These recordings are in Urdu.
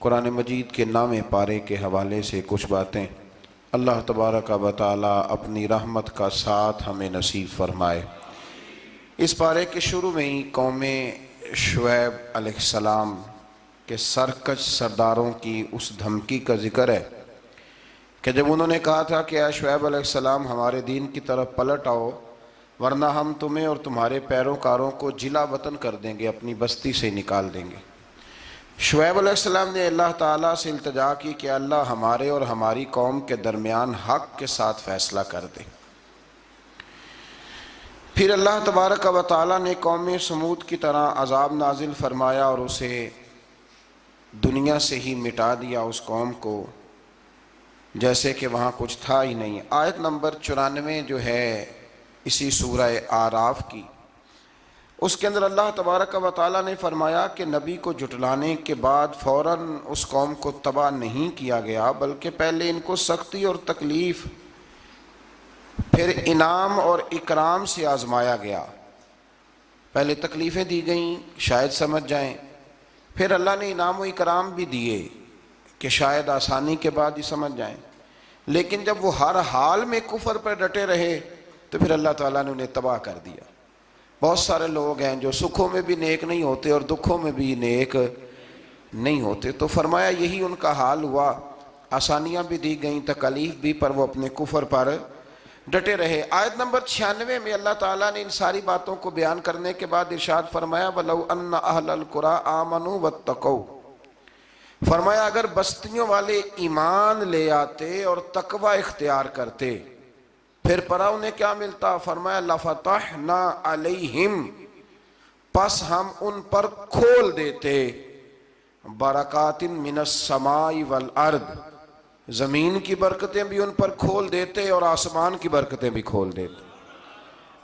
قرآن مجید کے نام پارے کے حوالے سے کچھ باتیں اللہ تبارک و تعالی اپنی رحمت کا ساتھ ہمیں نصیب فرمائے۔ اس پارے کے شروع میں ہی قوم شعیب علیہ السلام کے سرکش سرداروں کی اس دھمکی کا ذکر ہے کہ جب انہوں نے کہا تھا کہ اے شعیب علیہ السلام ہمارے دین کی طرف پلٹ آؤ ورنہ ہم تمہیں اور تمہارے پیروکاروں کو جلا وطن کر دیں گے، اپنی بستی سے نکال دیں گے۔ شعیب علیہ السلام نے اللہ تعالیٰ سے التجا کی کہ اللہ ہمارے اور ہماری قوم کے درمیان حق کے ساتھ فیصلہ کر دے۔ پھر اللہ تبارک و تعالیٰ نے قوم سمود کی طرح عذاب نازل فرمایا اور اسے دنیا سے ہی مٹا دیا، اس قوم کو، جیسے کہ وہاں کچھ تھا ہی نہیں۔ آیت نمبر 94 جو ہے اسی سورہ اعراف کی، اس کے اندر اللہ تبارک و تعالیٰ نے فرمایا کہ نبی کو جھٹلانے کے بعد فوراً اس قوم کو تباہ نہیں کیا گیا، بلکہ پہلے ان کو سختی اور تکلیف پھر انعام اور اکرام سے آزمایا گیا۔ پہلے تکلیفیں دی گئیں شاید سمجھ جائیں، پھر اللہ نے انعام و اکرام بھی دیے کہ شاید آسانی کے بعد ہی سمجھ جائیں، لیکن جب وہ ہر حال میں کفر پر ڈٹے رہے تو پھر اللہ تعالیٰ نے انہیں تباہ کر دیا۔ بہت سارے لوگ ہیں جو سکھوں میں بھی نیک نہیں ہوتے اور دکھوں میں بھی نیک نہیں ہوتے، تو فرمایا یہی ان کا حال ہوا، آسانیاں بھی دی گئیں، تکالیف بھی، پر وہ اپنے کفر پر ڈٹے رہے۔ آیت نمبر 96 میں اللہ تعالیٰ نے ان ساری باتوں کو بیان کرنے کے بعد ارشاد فرمایا وَلَوْ أَنَّ أَهْلَ الْقُرَىٰ آمَنُوا وَاتَّقَوْا، فرمایا اگر بستیوں والے ایمان لے آتے اور تقوی اختیار کرتے پھر پرا انہیں کیا ملتا؟ فرمایا لَفَتَحْنَا عَلَيْهِمْ، پس ہم ان پر کھول دیتے برکات من السماء والارض، زمین کی برکتیں بھی ان پر کھول دیتے اور آسمان کی برکتیں بھی کھول دیتے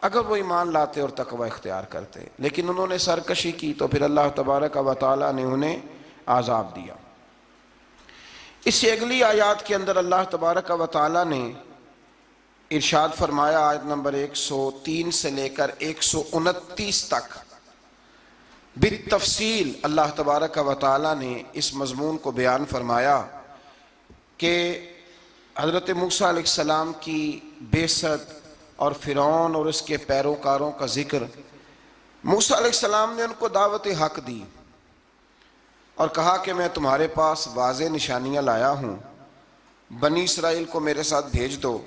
اگر وہ ایمان لاتے اور تقوی اختیار کرتے، لیکن انہوں نے سرکشی کی تو پھر اللہ تبارک و تعالیٰ نے انہیں عذاب دیا۔ اس سے اگلی آیات کے اندر اللہ تبارک و تعالیٰ نے ارشاد فرمایا آیت نمبر 103 سے لے کر 129 تک بالتفصیل اللہ تبارک و تعالیٰ نے اس مضمون کو بیان فرمایا کہ حضرت موسیٰ علیہ السلام کی بعثت اور فرعون اور اس کے پیروکاروں کا ذکر۔ موسیٰ علیہ السلام نے ان کو دعوت حق دی اور کہا کہ میں تمہارے پاس واضح نشانیاں لایا ہوں، بنی اسرائیل کو میرے ساتھ بھیج دو۔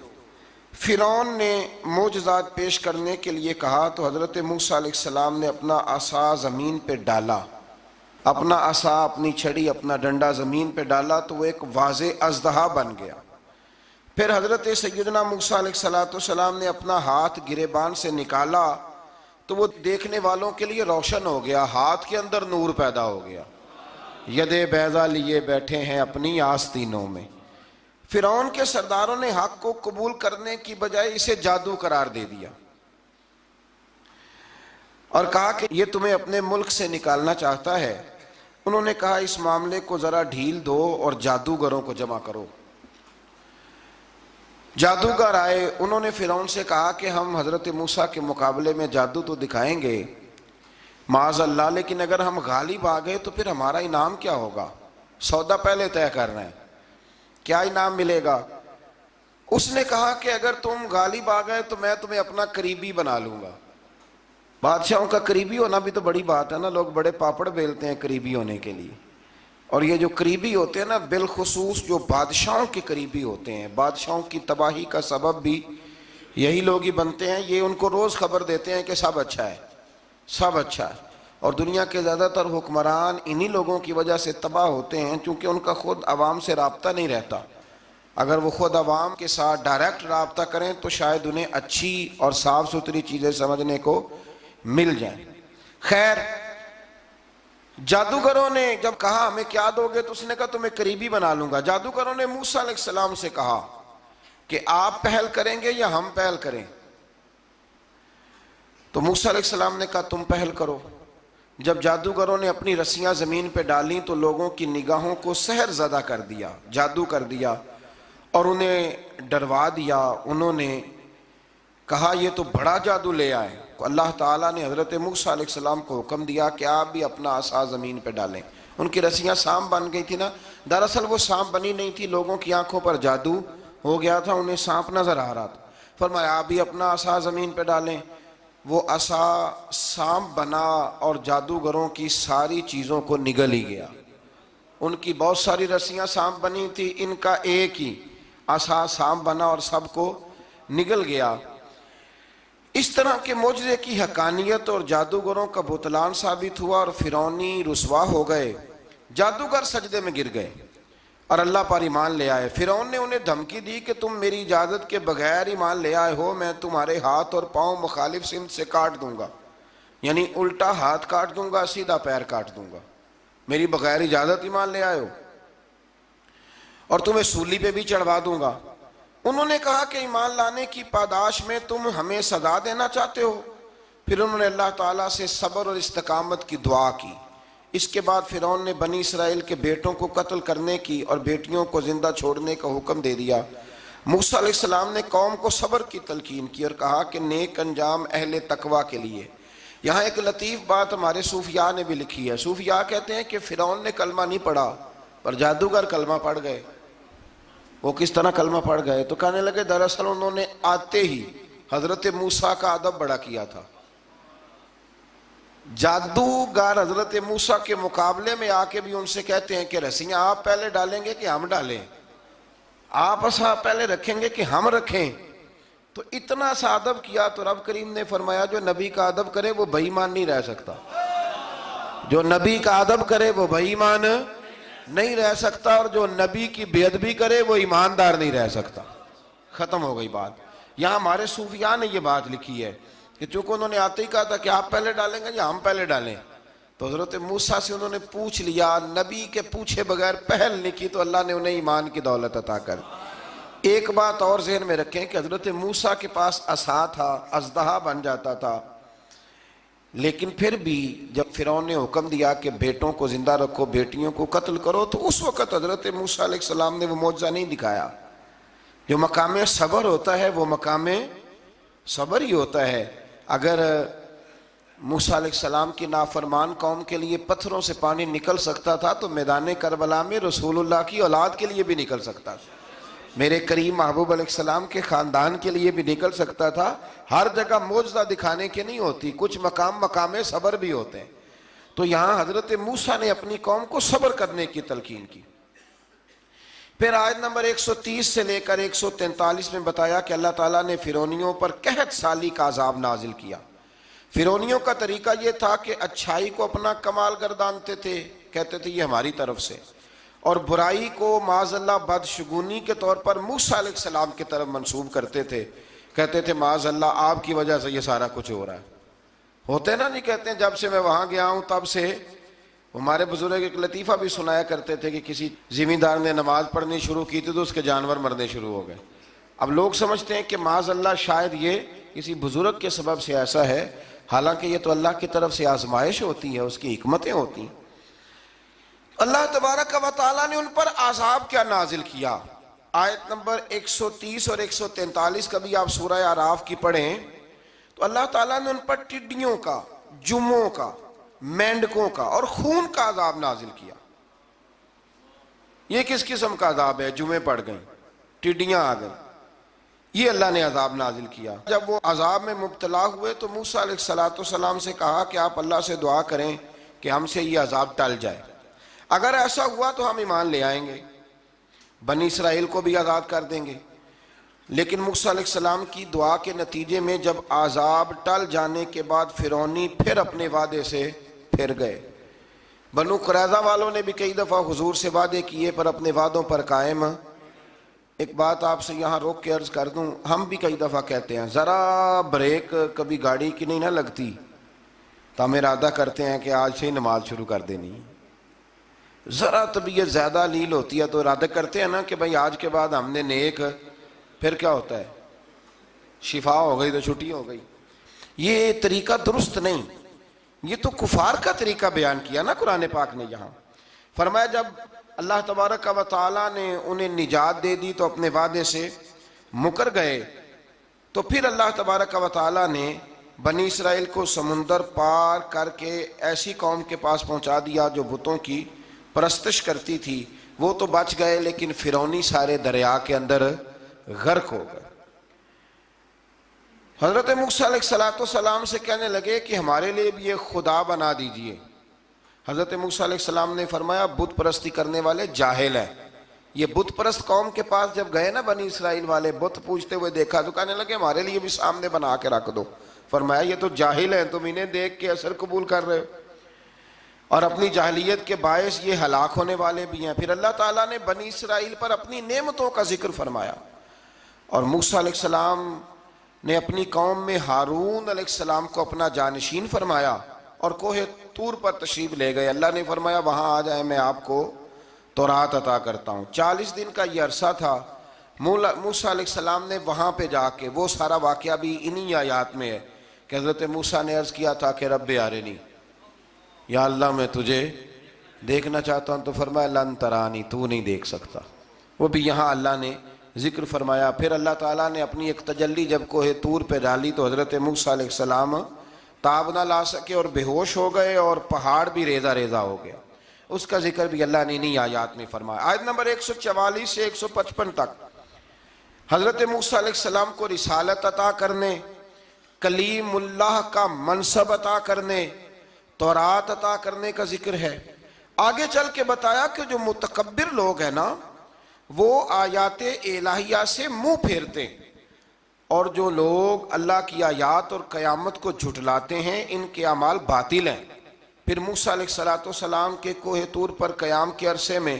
فرعون نے معجزات پیش کرنے کے لیے کہا تو حضرت موسیٰ علیہ السلام نے اپنا عصا زمین پہ ڈالا، اپنا عصا، اپنی چھڑی، اپنا ڈنڈا زمین پہ ڈالا تو وہ ایک واضح اژدہا بن گیا۔ پھر حضرت سیدنا موسیٰ علیہ السلام نے اپنا ہاتھ گریبان سے نکالا تو وہ دیکھنے والوں کے لیے روشن ہو گیا، ہاتھ کے اندر نور پیدا ہو گیا، ید بیضا لیے بیٹھے ہیں اپنی آستینوں میں۔ فرعون کے سرداروں نے حق کو قبول کرنے کی بجائے اسے جادو قرار دے دیا اور کہا کہ یہ تمہیں اپنے ملک سے نکالنا چاہتا ہے۔ انہوں نے کہا اس معاملے کو ذرا ڈھیل دو اور جادوگروں کو جمع کرو۔ جادوگر آئے، انہوں نے فرعون سے کہا کہ ہم حضرت موسیٰ کے مقابلے میں جادو تو دکھائیں گے معاذ اللہ، لیکن اگر ہم غالب آ گئے تو پھر ہمارا انعام کیا ہوگا؟ سودا پہلے طے کر رہے ہیں، کیا انعام ملے گا؟ اس نے کہا کہ اگر تم غالب آ گئے تو میں تمہیں اپنا قریبی بنا لوں گا۔ بادشاہوں کا قریبی ہونا بھی تو بڑی بات ہے نا، لوگ بڑے پاپڑ بیلتے ہیں قریبی ہونے کے لیے، اور یہ جو قریبی ہوتے ہیں نا، بالخصوص جو بادشاہوں کے قریبی ہوتے ہیں، بادشاہوں کی تباہی کا سبب بھی یہی لوگ ہی بنتے ہیں۔ یہ ان کو روز خبر دیتے ہیں کہ سب اچھا ہے، سب اچھا ہے، اور دنیا کے زیادہ تر حکمران انہی لوگوں کی وجہ سے تباہ ہوتے ہیں، چونکہ ان کا خود عوام سے رابطہ نہیں رہتا۔ اگر وہ خود عوام کے ساتھ ڈائریکٹ رابطہ کریں تو شاید انہیں اچھی اور صاف ستھری چیزیں سمجھنے کو مل جائیں۔ خیر، جادوگروں نے جب کہا ہمیں کیا دو گے تو اس نے کہا تمہیں قریبی بنا لوں گا۔ جادوگروں نے موسیٰ علیہ السلام سے کہا کہ آپ پہل کریں گے یا ہم پہل کریں؟ تو موسیٰ علیہ السلام نے کہا تم پہل کرو۔ جب جادوگروں نے اپنی رسیاں زمین پہ ڈالیں تو لوگوں کی نگاہوں کو سحر زدہ کر دیا، جادو کر دیا اور انہیں ڈروا دیا۔ انہوں نے کہا یہ تو بڑا جادو لے آئے۔ اللہ تعالیٰ نے حضرت موسیٰ علیہ السلام کو حکم دیا کہ آپ بھی اپنا عصا زمین پہ ڈالیں۔ ان کی رسیاں سانپ بن گئی تھی نا، دراصل وہ سانپ بنی نہیں تھی، لوگوں کی آنکھوں پر جادو ہو گیا تھا، انہیں سانپ نظر آ رہا تھا۔ فرمایا آپ بھی اپنا عصا زمین پہ ڈالیں، وہ عصا سانپ بنا اور جادوگروں کی ساری چیزوں کو نگل ہی گیا۔ ان کی بہت ساری رسیاں سانپ بنی تھی، ان کا ایک ہی عصا سانپ بنا اور سب کو نگل گیا۔ اس طرح کے معجزے کی حقانیت اور جادوگروں کا بطلان ثابت ہوا اور فرعونی رسوا ہو گئے، جادوگر سجدے میں گر گئے اور اللہ پر ایمان لے آئے۔ فرعون نے انہیں دھمکی دی کہ تم میری اجازت کے بغیر ایمان لے آئے ہو، میں تمہارے ہاتھ اور پاؤں مخالف سمت سے کاٹ دوں گا، یعنی الٹا ہاتھ کاٹ دوں گا، سیدھا پیر کاٹ دوں گا، میری بغیر اجازت ایمان لے آئے ہو، اور تمہیں سولی پہ بھی چڑھوا دوں گا۔ انہوں نے کہا کہ ایمان لانے کی پاداش میں تم ہمیں سزا دینا چاہتے ہو؟ پھر انہوں نے اللہ تعالیٰ سے صبر اور استقامت کی دعا کی۔ اس کے بعد فرعون نے بنی اسرائیل کے بیٹوں کو قتل کرنے کی اور بیٹیوں کو زندہ چھوڑنے کا حکم دے دیا۔ موسیٰ علیہ السلام نے قوم کو صبر کی تلقین کی اور کہا کہ نیک انجام اہل تقویٰ کے لیے۔ یہاں ایک لطیف بات ہمارے صوفیاء نے بھی لکھی ہے۔ صوفیاء کہتے ہیں کہ فرعون نے کلمہ نہیں پڑھا پر جادوگر کلمہ پڑھ گئے۔ وہ کس طرح کلمہ پڑھ گئے؟ تو کہنے لگے دراصل انہوں نے آتے ہی حضرت موسیٰ کا ادب بڑا کیا تھا۔ جادوگر حضرت موسیٰ کے مقابلے میں آ کے بھی ان سے کہتے ہیں کہ رسیاں آپ پہلے ڈالیں گے کہ ہم ڈالیں، آپ عصا پہلے رکھیں گے کہ ہم رکھیں؟ تو اتنا سا ادب کیا تو رب کریم نے فرمایا جو نبی کا ادب کرے وہ بے ایمان نہیں رہ سکتا، جو نبی کا ادب کرے وہ بے ایمان نہیں رہ سکتا، اور جو نبی کی بے ادبی کرے وہ ایماندار نہیں رہ سکتا۔ ختم ہو گئی بات۔ یہاں ہمارے صوفیاء نے یہ بات لکھی ہے کہ چونکہ انہوں نے آتے ہی کہا تھا کہ آپ پہلے ڈالیں گے یا ہم پہلے ڈالیں، تو حضرت موسیٰ سے انہوں نے پوچھ لیا، نبی کے پوچھے بغیر پہل نہیں کی، تو اللہ نے انہیں ایمان کی دولت عطا کر۔ ایک بات اور ذہن میں رکھیں کہ حضرت موسیٰ کے پاس عصا تھا، اژدہا بن جاتا تھا، لیکن پھر بھی جب فرعون نے حکم دیا کہ بیٹوں کو زندہ رکھو بیٹیوں کو قتل کرو، تو اس وقت حضرت موسیٰ علیہ السلام نے وہ معجزہ نہیں دکھایا۔ جو مقام صبر ہوتا ہے وہ مقام صبر ہی ہوتا ہے۔ اگر موسیٰ علیہ السلام کی نافرمان قوم کے لیے پتھروں سے پانی نکل سکتا تھا تو میدان کربلا میں رسول اللہ کی اولاد کے لیے بھی نکل سکتا تھا، میرے کریم محبوب علیہ السلام کے خاندان کے لیے بھی نکل سکتا تھا۔ ہر جگہ معجزہ دکھانے کے نہیں ہوتی، کچھ مقام صبر بھی ہوتے ہیں۔ تو یہاں حضرت موسیٰ نے اپنی قوم کو صبر کرنے کی تلقین کی۔ پھر آیت نمبر 130 سے لے کر 143 میں بتایا کہ اللہ تعالیٰ نے فرعونیوں پر قحط سالی کا عذاب نازل کیا۔ فرعونیوں کا طریقہ یہ تھا کہ اچھائی کو اپنا کمال گردانتے تھے، کہتے تھے یہ ہماری طرف سے، اور برائی کو معاذ اللہ بدشگونی کے طور پر موسیٰ علیہ السلام کی طرف منسوب کرتے تھے، کہتے تھے معاذ اللہ آپ کی وجہ سے یہ سارا کچھ ہو رہا ہے۔ ہوتے نا، نہیں کہتے ہیں جب سے میں وہاں گیا ہوں تب سے، ہمارے بزرگ ایک لطیفہ بھی سنایا کرتے تھے کہ کسی زمیندار نے نماز پڑھنی شروع کی تھی تو اس کے جانور مرنے شروع ہو گئے۔ اب لوگ سمجھتے ہیں کہ معاذ اللہ شاید یہ کسی بزرگ کے سبب سے ایسا ہے، حالانکہ یہ تو اللہ کی طرف سے آزمائش ہوتی ہے، اس کی حکمتیں ہوتی ہیں۔ اللہ تبارک و تعالیٰ نے ان پر عذاب کیا نازل کیا؟ آیت نمبر 130 اور 143 کا بھی آپ سورہ اعراف کی پڑھیں تو اللہ تعالیٰ نے ان پر ٹڈیوں کا، جموں کا، مینڈکوں کا اور خون کا عذاب نازل کیا۔ یہ کس قسم کا عذاب ہے؟ جمعے پڑ گئیں، ٹڈیاں آ گئیں، یہ اللہ نے عذاب نازل کیا۔ جب وہ عذاب میں مبتلا ہوئے تو موسیٰ علیہ السلام سے کہا کہ آپ اللہ سے دعا کریں کہ ہم سے یہ عذاب ٹل جائے، اگر ایسا ہوا تو ہم ایمان لے آئیں گے، بنی اسرائیل کو بھی آزاد کر دیں گے۔ لیکن موسیٰ علیہ السلام کی دعا کے نتیجے میں جب عذاب ٹل جانے کے بعد فرعونی پھر اپنے وعدے سے پھر گئے۔ بنو قریظہ والوں نے بھی کئی دفعہ حضور سے وعدے کیے پر اپنے وعدوں پر قائم۔ ایک بات آپ سے یہاں روک کے عرض کر دوں، ہم بھی کئی دفعہ کہتے ہیں ذرا بریک کبھی گاڑی کی نہیں نہ لگتی تو ہم ارادہ کرتے ہیں کہ آج سے ہی نماز شروع کر دینی، ذرا طبیعت زیادہ لیل ہوتی ہے تو ارادہ کرتے ہیں نا کہ بھائی آج کے بعد ہم نے نیک، پھر کیا ہوتا ہے شفا ہو گئی تو چھٹی ہو گئی۔ یہ طریقہ درست نہیں، یہ تو کفار کا طریقہ بیان کیا نا قرآن پاک نے۔ یہاں فرمایا جب اللہ تبارک و تعالیٰ نے انہیں نجات دے دی تو اپنے وعدے سے مکر گئے، تو پھر اللہ تبارک و تعالیٰ نے بنی اسرائیل کو سمندر پار کر کے ایسی قوم کے پاس پہنچا دیا جو بتوں کی پرستش کرتی تھی وہ تو بچ گئے، لیکن فرعونی سارے دریا کے اندر غرق ہو گئے۔ حضرت موسیٰ علیہ السلام سے کہنے لگے کہ ہمارے لیے بھی ایک خدا بنا دیجئے۔ حضرت موسیٰ علیہ السلام نے فرمایا بت پرستی کرنے والے جاہل ہیں۔ یہ بت پرست قوم کے پاس جب گئے نا بنی اسرائیل والے، بت پوجتے ہوئے دیکھا تو کہنے لگے ہمارے لیے بھی سامنے بنا کے رکھ دو۔ فرمایا یہ تو جاہل ہیں، تم انہیں دیکھ کے اثر قبول کر رہے ہو، اور اپنی جاہلیت کے باعث یہ ہلاک ہونے والے بھی ہیں۔ پھر اللہ تعالیٰ نے بنی اسرائیل پر اپنی نعمتوں کا ذکر فرمایا، اور موسیٰ علیہ السلام نے اپنی قوم میں ہارون علیہ السلام کو اپنا جانشین فرمایا اور کوہ طور پر تشریف لے گئے۔ اللہ نے فرمایا وہاں آ جائیں، میں آپ کو تورات عطا کرتا ہوں۔ 40 دن کا یہ عرصہ تھا۔ موسیٰ علیہ السلام نے وہاں پہ جا کے، وہ سارا واقعہ بھی انہی آیات میں ہے کہ حضرت موسیٰ نے عرض کیا تھا کہ رب ارنی، یا اللہ میں تجھے دیکھنا چاہتا ہوں، تو فرمایا لن ترانی، تو نہیں دیکھ سکتا۔ وہ بھی یہاں اللہ نے ذکر فرمایا۔ پھر اللہ تعالیٰ نے اپنی ایک تجلی جب کوہ طور پہ ڈالی تو حضرت موسیٰ علیہ السلام تاب نہ لا سکے اور بے ہوش ہو گئے، اور پہاڑ بھی ریزہ ریزہ ہو گیا۔ اس کا ذکر بھی اللہ نے انہی آیات میں فرمایا۔ آیت نمبر 144 سے 155 تک حضرت موسیٰ علیہ السلام کو رسالت عطا کرنے، کلیم اللہ کا منصب عطا کرنے، تورات عطا کرنے کا ذکر ہے۔ آگے چل کے بتایا کہ جو متکبر لوگ ہیں نا، وہ آیات الہیہ سے منہ پھیرتے ہیں، اور جو لوگ اللہ کی آیات اور قیامت کو جھٹلاتے ہیں ان کے اعمال باطل ہیں۔ پھر موسیٰ علیہ السلام کے کوہ طور پر قیام کے عرصے میں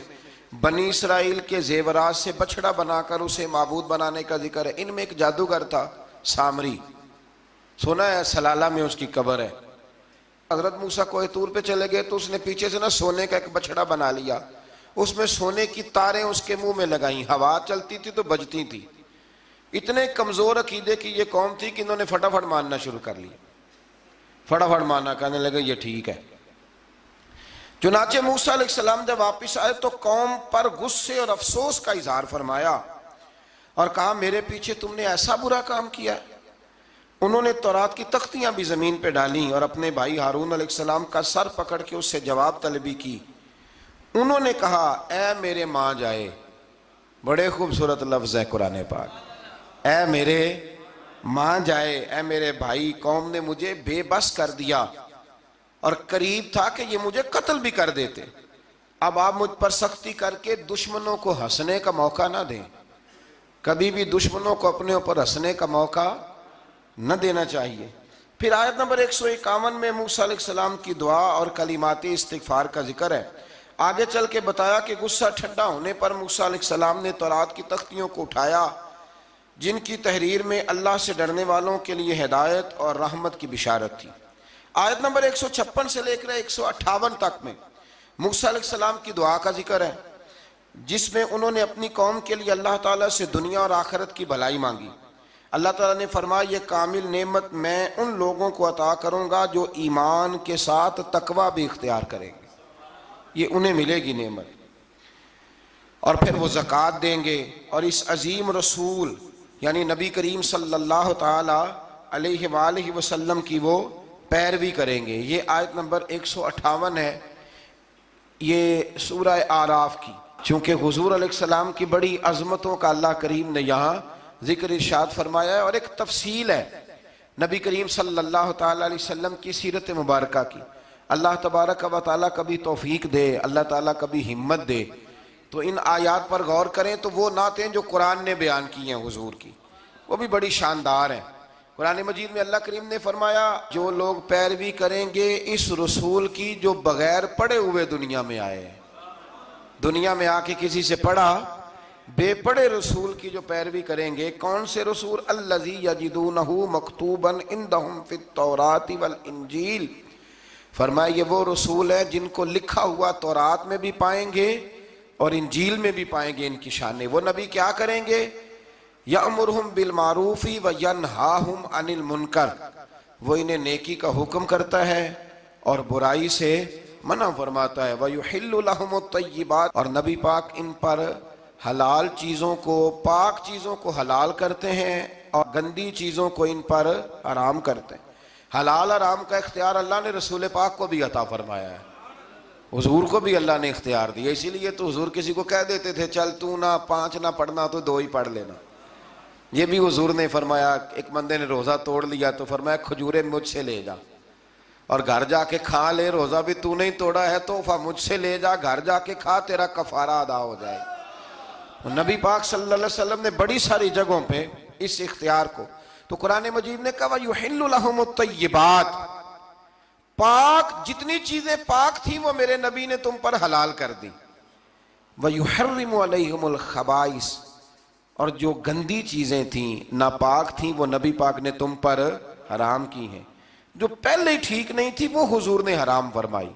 بنی اسرائیل کے زیورات سے بچڑا بنا کر اسے معبود بنانے کا ذکر ہے۔ ان میں ایک جادوگر تھا سامری، سنا ہے سلالہ میں اس کی قبر ہے۔ حضرت موسیٰ کوہ طور پہ چلے گئے تو اس نے پیچھے سے نا سونے کا ایک بچڑا بنا لیا، اس میں سونے کی تاریں اس کے منہ میں لگائیں، ہوا چلتی تھی تو بجتی تھی۔ اتنے کمزور عقیدے کی یہ قوم تھی کہ انہوں نے فٹافٹ ماننا شروع کر لیا، فٹافٹ ماننا، کہنے لگے یہ ٹھیک ہے۔ چنانچہ موسیٰ علیہ السلام جب واپس آئے تو قوم پر غصے اور افسوس کا اظہار فرمایا اور کہا میرے پیچھے تم نے ایسا برا کام کیا۔ انہوں نے تورات کی تختیاں بھی زمین پہ ڈالیں اور اپنے بھائی ہارون علیہ السلام کا سر پکڑ کے اس سے جواب طلبی کی۔ انہوں نے کہا اے میرے ماں جائے، بڑے خوبصورت لفظ ہے قرآن پاک، اے میرے ماں جائے، اے میرے بھائی، قوم نے مجھے بے بس کر دیا اور قریب تھا کہ یہ مجھے قتل بھی کر دیتے۔ اب آپ مجھ پر سختی کر کے دشمنوں کو ہنسنے کا موقع نہ دیں، کبھی بھی دشمنوں کو اپنے اوپر ہنسنے کا موقع نہ دینا چاہیے۔ پھر آیت نمبر 151 میں موسیٰ علیہ السلام کی دعا اور کلمات استغفار کا ذکر ہے۔ آگے چل کے بتایا کہ غصہ ٹھنڈا ہونے پر موسیٰ علیہ السلام نے تورات کی تختیوں کو اٹھایا، جن کی تحریر میں اللہ سے ڈرنے والوں کے لیے ہدایت اور رحمت کی بشارت تھی۔ آیت نمبر 156 سے لے کر 158 تک میں موسیٰ علیہ السلام کی دعا کا ذکر ہے، جس میں انہوں نے اپنی قوم کے لیے اللہ تعالیٰ سے دنیا اور آخرت کی بھلائی مانگی۔ اللہ تعالیٰ نے فرمایا یہ کامل نعمت میں ان لوگوں کو عطا کروں گا جو ایمان کے ساتھ تقوی بھی اختیار کریں گے، یہ انہیں ملے گی نعمت، اور پھر وہ زکوٰۃ دیں گے اور اس عظیم رسول یعنی نبی کریم صلی اللہ تعالی علیہ وآلہ وسلم کی وہ پیروی کریں گے۔ یہ آیت نمبر 158 ہے، یہ سورہ آراف کی۔ چونکہ حضور علیہ السلام کی بڑی عظمتوں کا اللہ کریم نے یہاں ذکر ارشاد فرمایا ہے، اور ایک تفصیل ہے نبی کریم صلی اللہ تعالی علیہ وسلم کی سیرت مبارکہ کی۔ اللہ تبارک و تعالیٰ کبھی توفیق دے، اللہ تعالیٰ کبھی ہمت دے تو ان آیات پر غور کریں تو وہ نعتیں جو قرآن نے بیان کی ہیں حضور کی، وہ بھی بڑی شاندار ہیں۔ قرآن مجید میں اللہ کریم نے فرمایا جو لوگ پیروی کریں گے اس رسول کی جو بغیر پڑھے ہوئے دنیا میں آئے ہیں، دنیا میں آ کے کسی سے پڑھا، بے پڑھے رسول کی جو پیروی کریں گے۔ کون سے رسول؟ الذی یجدونہ مکتوبا عندہم فی التوراۃ والانجیل، فرمایا یہ وہ رسول ہے جن کو لکھا ہوا تورات میں بھی پائیں گے اور انجیل میں بھی پائیں گے ان کی شانیں۔ وہ نبی کیا کریں گے؟ یأمرہم بالمعروف وینہاہم عن المنکر، وہ انہیں نیکی کا حکم کرتا ہے اور برائی سے منع فرماتا ہے۔ ویحل لہم الطیبات، اور نبی پاک ان پر حلال چیزوں کو، پاک چیزوں کو حلال کرتے ہیں اور گندی چیزوں کو ان پر حرام کرتے ہیں۔ حلال حرام کا اختیار اللہ نے رسول پاک کو بھی عطا فرمایا ہے۔ حضور کو بھی اللہ نے اختیار دیا، اسی لیے تو حضور کسی کو کہہ دیتے تھے چل تو نہ 5 نہ پڑھنا تو 2 ہی پڑھ لینا۔ یہ بھی حضور نے فرمایا، ایک بندے نے روزہ توڑ لیا تو فرمایا کھجوریں مجھ سے لے جا اور گھر جا کے کھا لے، روزہ بھی تو نہیں توڑا ہے تحفہ مجھ سے لے جا، گھر جا کے کھا، تیرا کفارہ ادا ہو جائے۔ نبی پاک صلی اللہ علیہ وسلم نے بڑی ساری جگہوں پہ اس اختیار کو، تو قرآن مجید نے کہا وَيُحِلُّ لَهُمُ الطَّيِّبَاتِ، پاک جتنی چیزیں پاک تھیں وہ میرے نبی نے تم پر حلال کر دی، وَيُحَرِّمُ عَلَيْهِمُ الْخَبَائِثِ، اور جو گندی چیزیں تھیں ناپاک تھیں وہ نبی پاک نے تم پر حرام کی ہیں، جو پہلے ہی ٹھیک نہیں تھی وہ حضور نے حرام فرمائی۔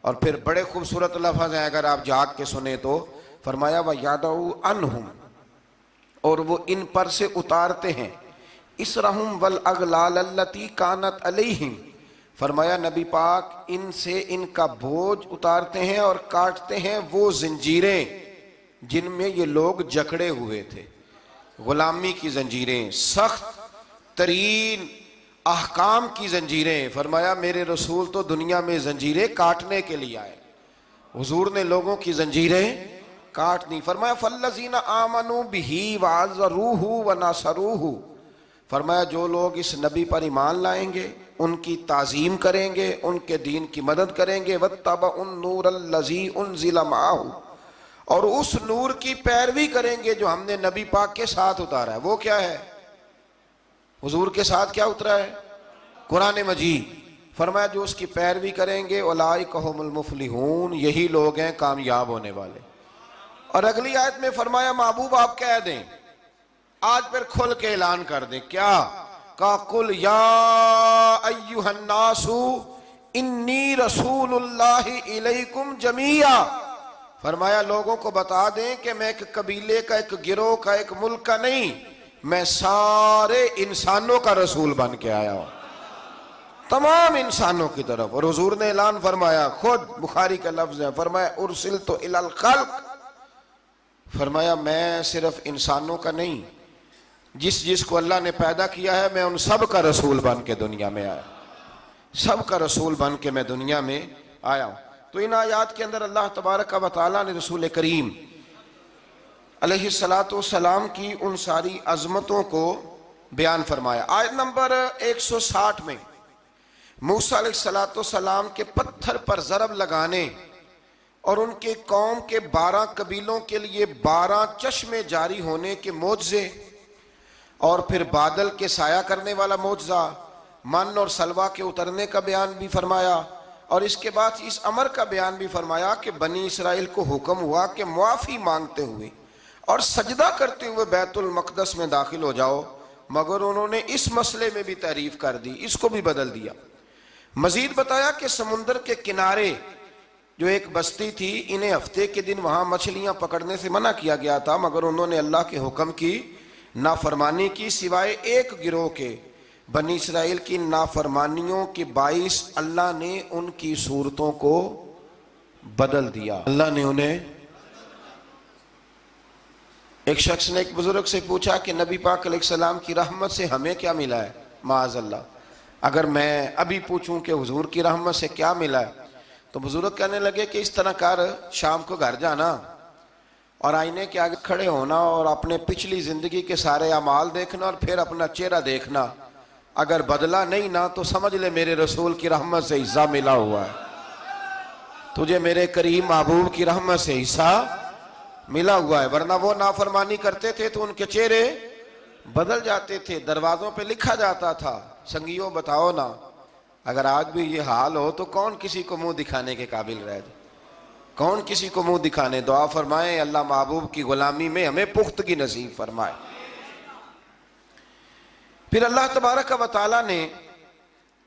اور پھر بڑے خوبصورت لفظ ہیں، اگر آپ جاگ کے سنیں تو فرمایا وَيَدَعُ عَنْهُمْ، اور وہ ان پر سے اتارتے ہیں، اِسْرَهُمْ وَالْأَغْلَالَ الَّتِي كَانَتْ عَلَيْهِمْ، فرمایا نبی پاک ان سے ان کا بوجھ اتارتے ہیں اور کاٹتے ہیں وہ زنجیریں جن میں یہ لوگ جکڑے ہوئے تھے، غلامی کی زنجیریں، سخت ترین احکام کی زنجیریں۔ فرمایا میرے رسول تو دنیا میں زنجیریں کاٹنے کے لیے آئے، حضور نے لوگوں کی زنجیریں کاٹ دی۔ فرمایا فَالَّذِينَ آمَنُوا بِهِ وَعَزَّرُوهُ وَنَصَرُوهُ، فرمایا جو لوگ اس نبی پر ایمان لائیں گے، ان کی تعظیم کریں گے، ان کے دین کی مدد کریں گے، وَاتَّبَعُوا النُّورَ الَّذِي أُنزِلَ مَعَهُ، اور اس نور کی پیروی کریں گے جو ہم نے نبی پاک کے ساتھ اتارا ہے۔ وہ کیا ہے؟ حضور کے ساتھ کیا اترا ہے؟ قرآن مجید۔ فرمایا جو اس کی پیروی کریں گے اولئک ھم المفلحون، یہی لوگ ہیں کامیاب ہونے والے۔ اور اگلی آیت میں فرمایا محبوب آپ کہہ دیں، آج پھر کھل کے اعلان کر دیں، کیا کہا قل یا ایھا الناس انی رسول اللہ الیکم جمیعا، فرمایا لوگوں کو بتا دیں کہ میں ایک قبیلے کا، ایک گروہ کا، ایک ملک کا نہیں، میں سارے انسانوں کا رسول بن کے آیا ہوں، تمام انسانوں کی طرف۔ اور حضور نے اعلان فرمایا، خود بخاری کا لفظ ہے، فرمایا ارسلت الی الخلق، فرمایا میں صرف انسانوں کا نہیں، جس کو اللہ نے پیدا کیا ہے میں ان سب کا رسول بن کے دنیا میں آیا، سب کا رسول بن کے میں دنیا میں آیا ہوں۔ تو ان آیات کے اندر اللہ تبارک و تعالیٰ نے رسول کریم علیہ السلام کی ان ساری عظمتوں کو بیان فرمایا۔ آیت نمبر 160 میں موسیٰ علیہ السلام کے پتھر پر ضرب لگانے اور ان کے قوم کے 12 قبیلوں کے لیے 12 چشمے جاری ہونے کے معجزے، اور پھر بادل کے سایہ کرنے والا معجزہ، من اور سلوہ کے اترنے کا بیان بھی فرمایا، اور اس کے بعد اس امر کا بیان بھی فرمایا کہ بنی اسرائیل کو حکم ہوا کہ معافی مانگتے ہوئے اور سجدہ کرتے ہوئے بیت المقدس میں داخل ہو جاؤ، مگر انہوں نے اس مسئلے میں بھی تحریف کر دی، اس کو بھی بدل دیا۔ مزید بتایا کہ سمندر کے کنارے جو ایک بستی تھی، انہیں ہفتے کے دن وہاں مچھلیاں پکڑنے سے منع کیا گیا تھا، مگر انہوں نے اللہ کے حکم کی نافرمانی کی، سوائے ایک گروہ کے۔ بنی اسرائیل کی نافرمانیوں کے باعث اللہ نے ان کی صورتوں کو بدل دیا، اللہ نے انہیں۔ ایک شخص نے ایک بزرگ سے پوچھا کہ نبی پاک علیہ السلام کی رحمت سے ہمیں کیا ملا ہے؟ معاذ اللہ، اگر میں ابھی پوچھوں کہ حضور کی رحمت سے کیا ملا ہے، تو بزرگ کہنے لگے کہ اس طرح کر، شام کو گھر جانا اور آئینے کے آگے کھڑے ہونا اور اپنے پچھلی زندگی کے سارے اعمال دیکھنا اور پھر اپنا چہرہ دیکھنا، اگر بدلا نہیں نا تو سمجھ لے میرے رسول کی رحمت سے حصہ ملا ہوا ہے، تجھے میرے کریم محبوب کی رحمت سے حصہ ملا ہوا ہے۔ ورنہ وہ نافرمانی کرتے تھے تو ان کے چہرے بدل جاتے تھے، دروازوں پہ لکھا جاتا تھا۔ سنگیوں بتاؤ نا، اگر آج بھی یہ حال ہو تو کون کسی کو منہ دکھانے کے قابل رہ جائے؟ کون کسی کو منہ دکھانے؟ دعا فرمائیں اللہ محبوب کی غلامی میں ہمیں پختگی نصیب فرمائے۔ پھر اللہ تبارک و تعالیٰ نے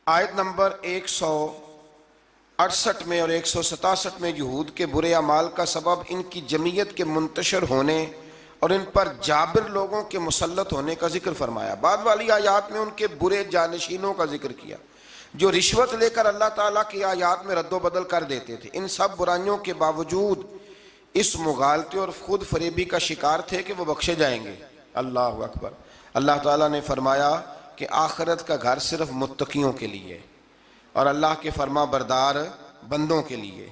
آیت نمبر 168 میں اور 167 میں یہود کے برے اعمال کا سبب ان کی جمعیت کے منتشر ہونے اور ان پر جابر لوگوں کے مسلط ہونے کا ذکر فرمایا۔ بعد والی آیات میں ان کے برے جانشینوں کا ذکر کیا جو رشوت لے کر اللہ تعالیٰ کی آیات میں رد و بدل کر دیتے تھے۔ ان سب برائیوں کے باوجود اس مغالطے اور خود فریبی کا شکار تھے کہ وہ بخشے جائیں گے۔ اللہ اکبر۔ اللہ تعالیٰ نے فرمایا کہ آخرت کا گھر صرف متقیوں کے لیے اور اللہ کے فرما بردار بندوں کے لیے۔